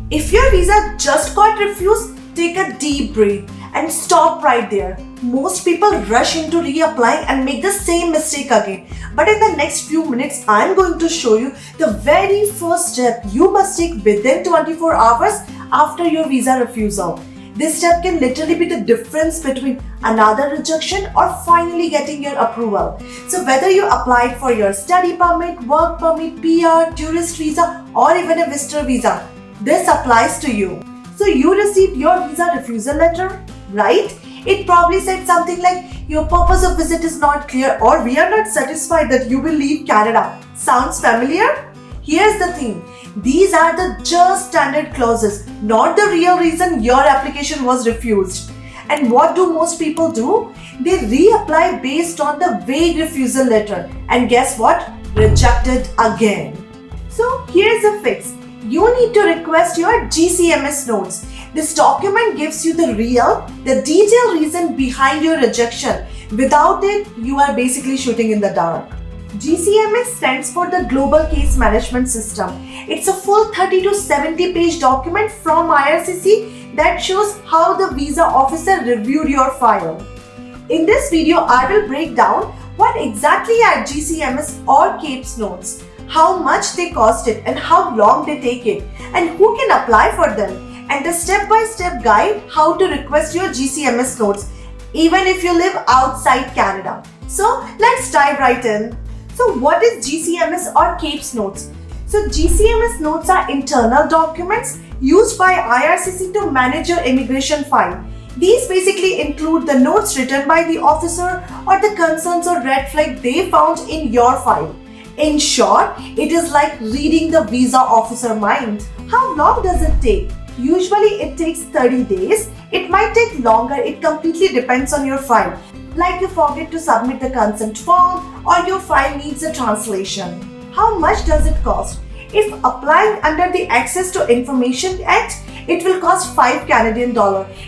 If your visa just got refused, take a deep breath and stop right there. Most people rush into reapplying and make the same mistake again. But in the next few minutes, I'm going to show you the very first step you must take within 24 hours after your visa refusal. This step can literally be the difference between another rejection or finally getting your approval. So whether you applied for your study permit, work permit, PR, tourist visa or even a visitor visa, this applies to you. So you received your visa refusal letter, right? It probably said something like, your purpose of visit is not clear or we are not satisfied that you will leave Canada. Sounds familiar? Here's the thing. These are the just standard clauses, not the real reason your application was refused. And what do most people do? They reapply based on the vague refusal letter. And guess what? Rejected again. So here's the fix. You need to request your GCMS notes. This document gives you the detailed reason behind your rejection. Without it, you are basically shooting in the dark. GCMS stands for the Global Case Management System. It's a full 30 to 70 page document from IRCC that shows how the visa officer reviewed your file. In this video, I will break down what exactly are GCMS or Caips Notes, how much they cost it and how long they take it, and who can apply for them, and the step-by-step guide how to request your GCMS notes even if you live outside Canada. So let's dive right in. So what is GCMS or Caips Notes? So GCMS notes are internal documents used by IRCC to manage your immigration file. These basically include the notes written by the officer or the concerns or red flag they found in your file. In short, it is like reading the visa officer mind. How long does it take? Usually it takes 30 days. It might take longer. It completely depends on your file. Like you forget to submit the consent form or your file needs a translation. How much does it cost? If applying under the Access to Information Act, it will cost $5 Canadian.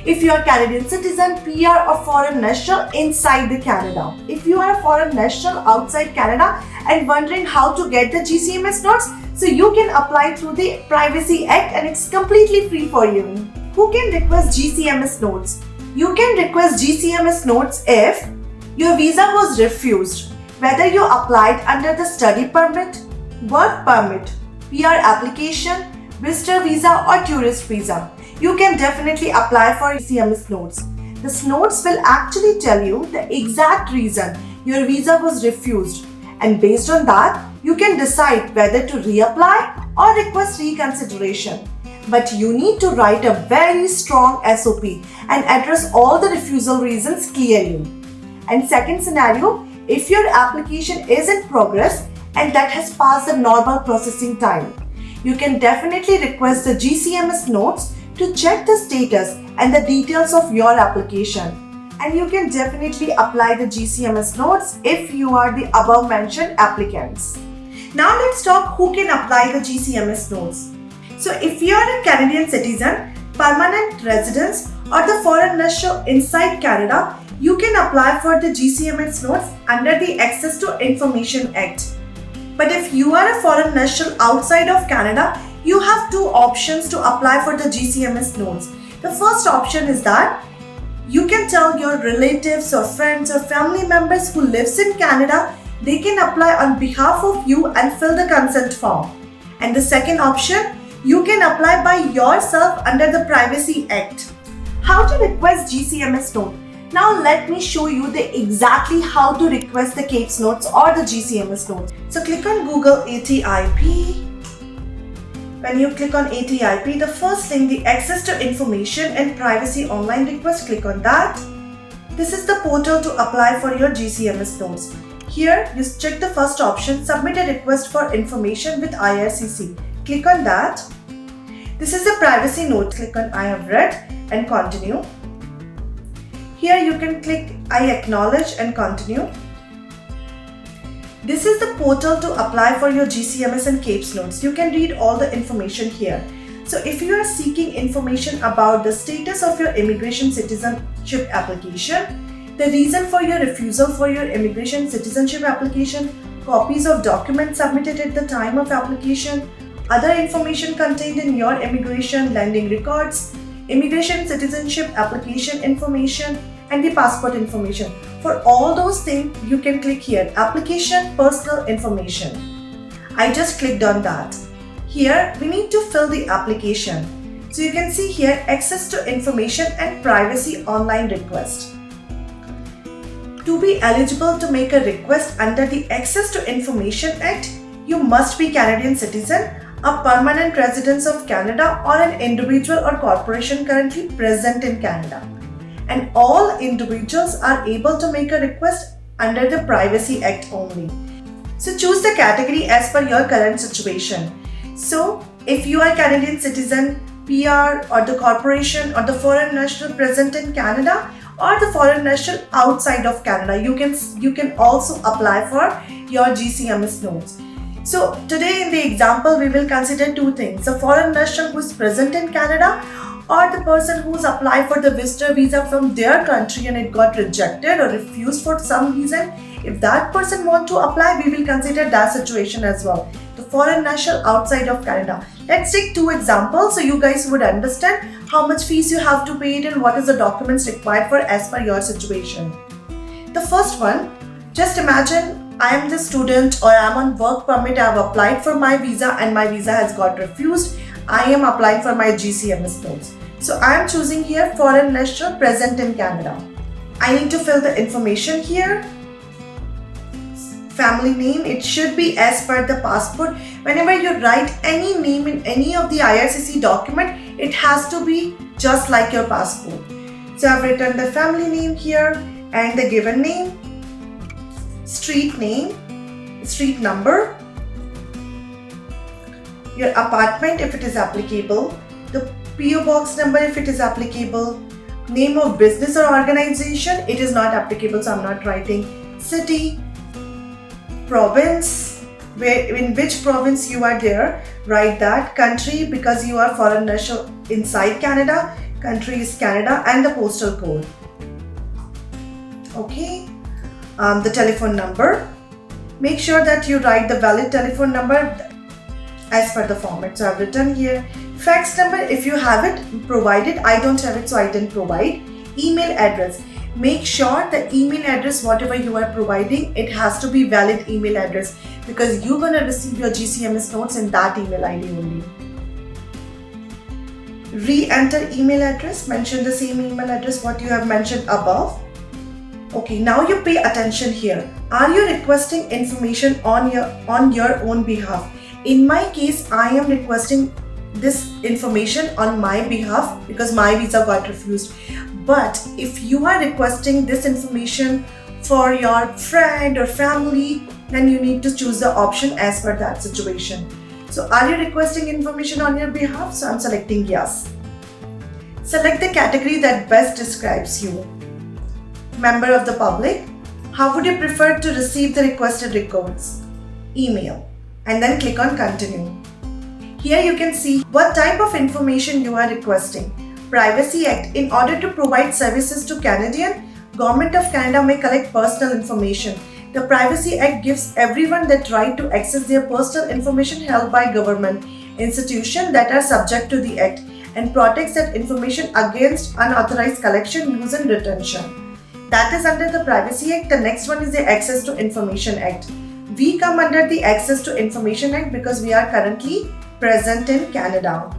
If you are Canadian citizen, PR or foreign national inside the Canada. If you are a foreign national outside Canada and wondering how to get the GCMS notes, so you can apply through the Privacy Act and it's completely free for you. Who can request GCMS notes? You can request GCMS notes if your visa was refused, whether you applied under the study permit, work permit, PR application, visitor visa or tourist visa. You can definitely apply for GCMS notes. These notes will actually tell you the exact reason your visa was refused, and based on that, you can decide whether to reapply or request reconsideration. But you need to write a very strong SOP and address all the refusal reasons clearly. And second scenario, if your application is in progress and that has passed the normal processing time, you can definitely request the GCMS notes to check the status and the details of your application. And you can definitely apply the GCMS notes if you are the above mentioned applicants. Now let's talk who can apply the GCMS notes. So if you are a Canadian citizen, permanent residence or the foreign national inside Canada, you can apply for the GCMS notes under the Access to Information Act. But if you are a foreign national outside of Canada, you have two options to apply for the GCMS notes. The first option is that you can tell your relatives or friends or family members who lives in Canada, they can apply on behalf of you and fill the consent form. And the second option, you can apply by yourself under the Privacy Act. How to request GCMS note? Now let me show you exactly how to request the Caips notes or the GCMS notes. So click on Google ATIP. When you click on ATIP, the first thing, the Access to Information and Privacy Online Request, click on that. This is the portal to apply for your GCMS notes. Here, you check the first option, Submit a Request for Information with IRCC. Click on that. This is a privacy note. Click on I have read and continue. Here you can click I acknowledge and continue. This is the portal to apply for your GCMS and Caips notes. You can read all the information here. So if you are seeking information about the status of your immigration citizenship application, the reason for your refusal for your immigration citizenship application, copies of documents submitted at the time of application, other information contained in your immigration lending records, immigration citizenship application information, and the passport information. For all those things, you can click here, application personal information. I just clicked on that. Here, we need to fill the application. So you can see here, access to information and privacy online request. To be eligible to make a request under the Access to Information Act, you must be Canadian citizen, a permanent resident of Canada, or an individual or corporation currently present in Canada. And all individuals are able to make a request under the Privacy Act only. So choose the category as per your current situation. So if you are Canadian citizen, PR, or the corporation or the foreign national present in Canada, or the foreign national outside of Canada, you can also apply for your GCMS notes. So today in the example, we will consider two things: a foreign national who is present in Canada, or the person who's applied for the visitor visa from their country and it got rejected or refused for some reason. If that person wants to apply, we will consider that situation as well. The foreign national outside of Canada. Let's take two examples so you guys would understand how much fees you have to pay it and what is the documents required for as per your situation. The first one, just imagine I am the student or I am on work permit. I have applied for my visa and my visa has got refused. I am applying for my GCMS notes. So I am choosing here foreign national present in Canada. I need to fill the information here. Family name, it should be as per the passport. Whenever you write any name in any of the IRCC document, it has to be just like your passport. So I've written the family name here and the given name, street name, street number, your apartment if it is applicable, the PO box number if it is applicable, name of business or organization, it is not applicable, so I'm not writing, city, province, in which province you are there, write that, country because you are foreign national inside Canada, country is Canada, and the postal code. Okay, the telephone number, make sure that you write the valid telephone number as per the format. So I've written here, fax number if you have it, provided. I don't have it, so I didn't provide. Email address. Make sure the email address, whatever you are providing, it has to be valid email address because you're going to receive your GCMS notes in that email ID only. Re-enter email address, mention the same email address what you have mentioned above. Okay, now you pay attention here. Are you requesting information on your own behalf? In my case, I am requesting this information on my behalf because my visa got refused. But if you are requesting this information for your friend or family, then you need to choose the option as per that situation. So are you requesting information on your behalf? So I'm selecting yes. Select the category that best describes you. Member of the public. How would you prefer to receive the requested records? Email. And then click on continue. Here you can see what type of information you are requesting. Privacy Act. In order to provide services to Canadian, Government of Canada may collect personal information. The Privacy Act gives everyone that right to access their personal information held by government institutions that are subject to the Act and protects that information against unauthorized collection, use and retention. That is under the Privacy Act. The next one is the Access to Information Act. We come under the Access to Information Act because we are currently present in Canada.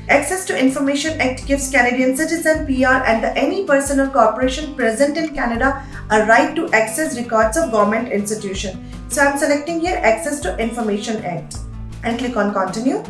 Access to Information Act gives Canadian citizen, PR and any person or corporation present in Canada a right to access records of government institution. So I'm selecting here Access to Information Act and click on continue.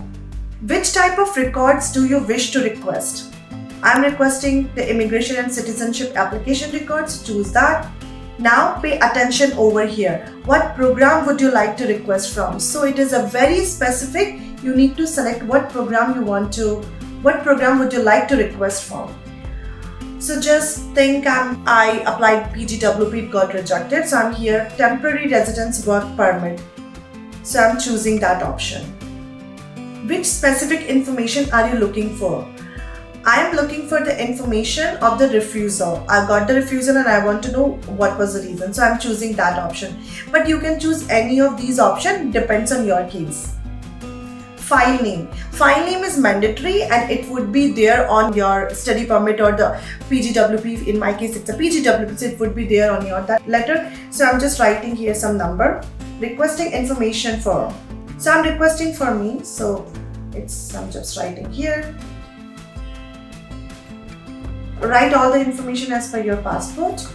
Which type of records do you wish to request? I'm requesting the immigration and citizenship application records. Choose that. Now pay attention over here. What program would you like to request from? So it is a very specific. You need to select what program would you like to request from. So just think I applied PGWP, it got rejected. So I'm here temporary residence work permit. So I'm choosing that option. Which specific information are you looking for? I am looking for the information of the refusal. I got the refusal and I want to know what was the reason. So I'm choosing that option. But you can choose any of these options, depends on your case. file name. File name is mandatory and it would be there on your study permit or the PGWP. In my case, it's a PGWP, so it would be there on your that letter. So I'm just writing here some number. Requesting information for. So I'm requesting for me. So I'm just writing here. Write all the information as per your passport.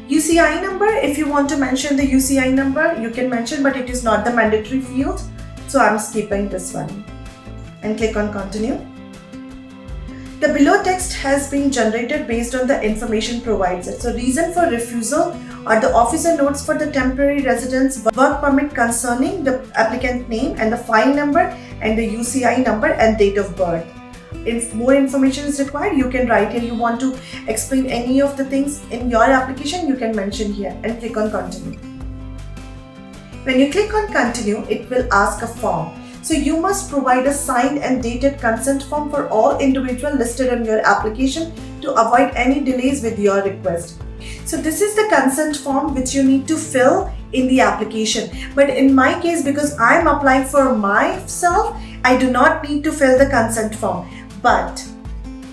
UCI number, if you want to mention the UCI number, you can mention, but it is not the mandatory field. So I'm skipping this one and click on continue. The below text has been generated based on the information provided. So reason for refusal are the officer notes for the temporary residence work permit concerning the applicant name and the file number and the UCI number and date of birth. If more information is required, you can write here. You want to explain any of the things in your application, you can mention here and click on continue. When you click on continue, it will ask a form. So you must provide a signed and dated consent form for all individuals listed on your application to avoid any delays with your request. So this is the consent form which you need to fill in the application. But in my case, because I am applying for myself, I do not need to fill the consent form. But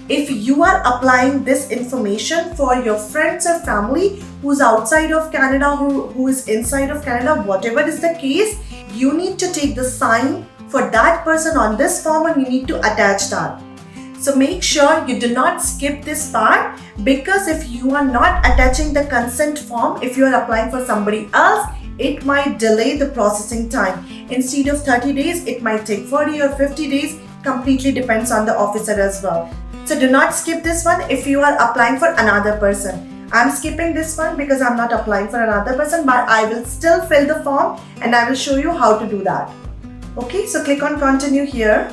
if you are applying this information for your friends or family who's outside of Canada, who is inside of Canada, whatever is the case, you need to take the sign for that person on this form and you need to attach that. So make sure you do not skip this part, because if you are not attaching the consent form, if you are applying for somebody else, it might delay the processing time. Instead of 30 days, it might take 40 or 50 days. Completely depends on the officer as well. So do not skip this one if you are applying for another person. I'm skipping this one because I'm not applying for another person, but I will still fill the form and I will show you how to do that. Okay, so click on continue here.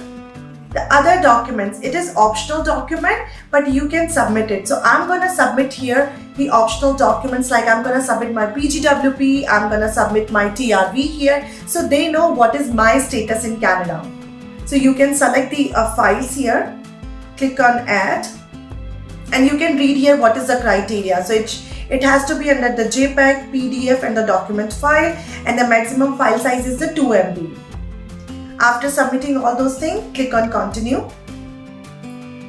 The other documents, it is optional document, but you can submit it. So I'm going to submit here the optional documents, like I'm going to submit my PGWP, I'm going to submit my TRV here, so they know what is my status in Canada. So you can select the files here, click on add, and you can read here what is the criteria. So it has to be under the JPEG, PDF and the document file, and the maximum file size is the 2 MB. After submitting all those things, click on continue.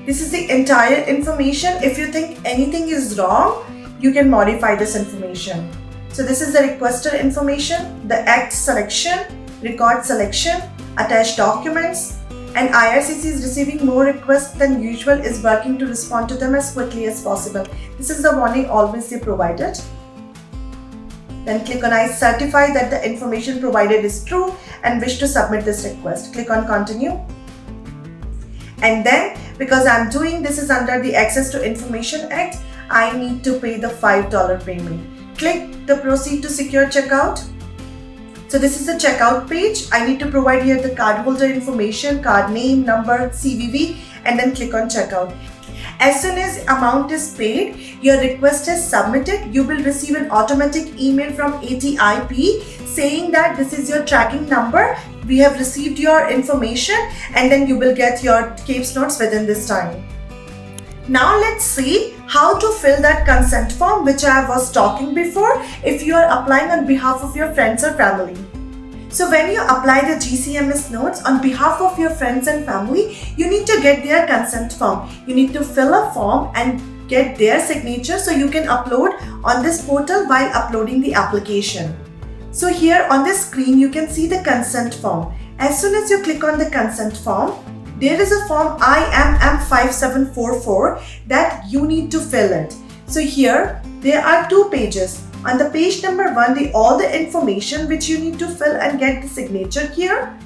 This is the entire information. If you think anything is wrong, you can modify this information. So this is the requester information, the act selection, record selection, attached documents, and IRCC is receiving more requests than usual, is working to respond to them as quickly as possible. This is the warning always they provided. Then click on I certify that the information provided is true and wish to submit this request. Click on continue. And then, because I'm doing this is under the Access to Information Act, I need to pay the $5 payment. Click the proceed to secure checkout. So this is the checkout page. I need to provide here the cardholder information, card name, number, CVV, and then click on checkout. As soon as amount is paid, your request is submitted, you will receive an automatic email from ATIP saying that this is your tracking number, we have received your information, and then you will get your Caips Notes within this time. Now let's see how to fill that consent form which I was talking before if you are applying on behalf of your friends or family. So when you apply the GCMS Notes on behalf of your friends and family, you need to get their consent form. You need to fill a form and get their signature so you can upload on this portal while uploading the application. So here on this screen, you can see the consent form. As soon as you click on the consent form, there is a form IMM 5744 that you need to fill it. So here, there are 2 pages. On the page number 1, all the information which you need to fill and get the signature here.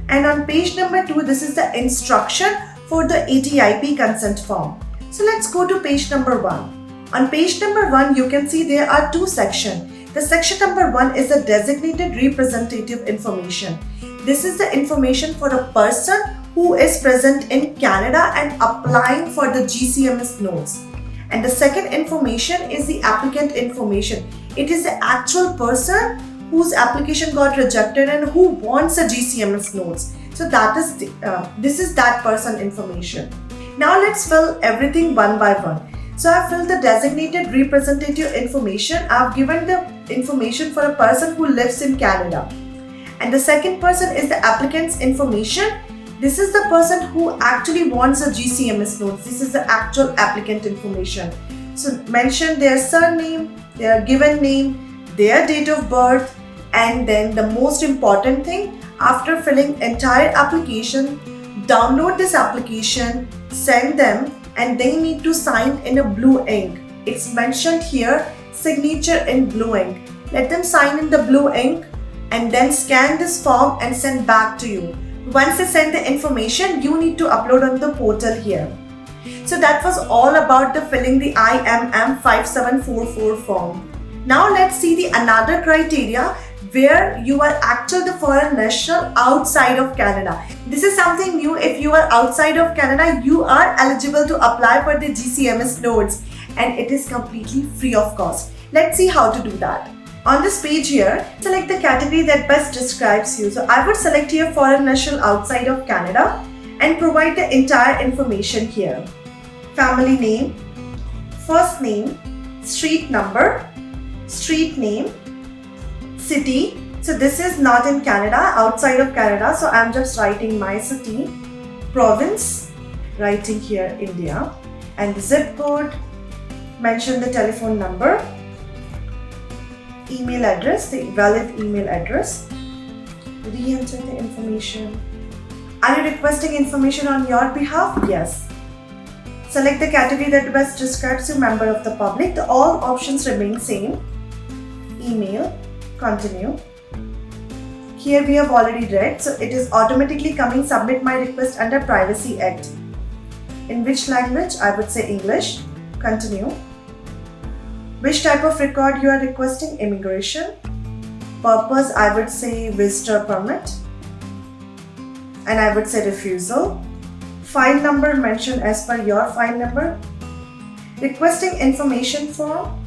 And on page number 2, this is the instruction for the ATIP consent form. So let's go to page number 1. On page number 1, you can see there are 2 sections. The section number 1 is the designated representative information. This is the information for a person who is present in Canada and applying for the GCMS Notes. And the second information is the applicant information. It is the actual person whose application got rejected and who wants a GCMS Notes. So that is this is that person information. Now let's fill everything one by one. So I've filled the designated representative information. I've given the information for a person who lives in Canada. And the second person is the applicant's information. This is the person who actually wants a GCMS notes. This is the actual applicant information. So mention their surname, their given name, their date of birth, and then the most important thing, after filling entire application, download this application, send them, and they need to sign in a blue ink. It's mentioned here, signature in blue ink. Let them sign in the blue ink and then scan this form and send back to you. Once they send the information, you need to upload on the portal here. So that was all about the filling the IMM 5744 form. Now let's see the another criteria where you are actually the foreign national outside of Canada. This is something new. If you are outside of Canada, you are eligible to apply for the GCMS notes, and it is completely free of cost. Let's see how to do that. On this page here, select the category that best describes you. So I would select here foreign national outside of Canada and provide the entire information here. Family name, first name, street number, street name, city. So this is not in Canada, outside of Canada. So I'm just writing my city, province, writing here India, and the zip code, mention the telephone number, email address, the valid email address, re-enter the information. Are you requesting information on your behalf? Yes. Select the category that best describes you, member of the public. All options remain same. Email, continue. Here we have already read, so it is automatically coming submit my request under Privacy Act. In which language? I would say English. Continue. Which type of record you are requesting? Immigration. Purpose, I would say visitor permit. And I would say refusal. File number, mention as per your file number. Requesting information form.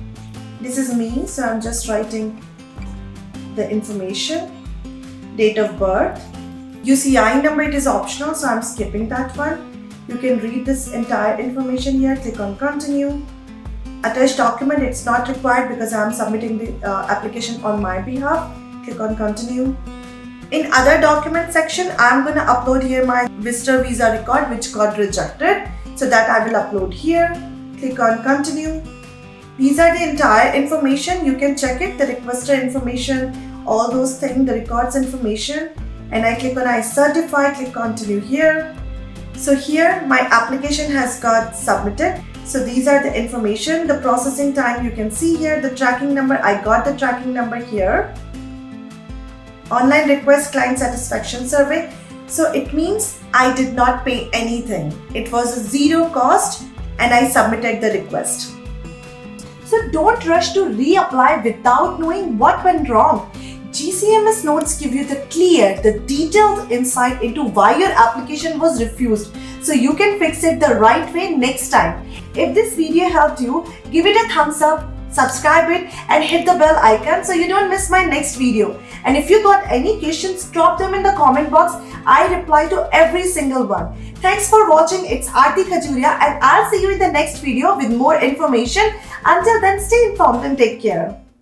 This is me, so I'm just writing the information. Date of birth. UCI number, it is optional, so I'm skipping that one. You can read this entire information here. Click on continue. Attached document, it's not required because I'm submitting the application on my behalf. Click on continue. In other document section, I'm going to upload here my visitor visa record which got rejected. So that I will upload here. Click on continue. These are the entire information. You can check it, the requester information, all those things, the records information. And I click on I certify, click continue here. So here my application has got submitted. So these are the information, the processing time you can see here, the tracking number, I got the tracking number here. Online request client satisfaction survey. So it means I did not pay anything. It was a zero cost and I submitted the request. So don't rush to reapply without knowing what went wrong. GCMS notes give you the clear, the detailed insight into why your application was refused, so you can fix it the right way next time. If this video helped you, give it a thumbs up, subscribe it and hit the bell icon so you don't miss my next video. And if you got any questions, drop them in the comment box. I reply to every single one. Thanks for watching. It's Aarti Khajuria and I'll see you in the next video with more information. Until then, stay informed and take care.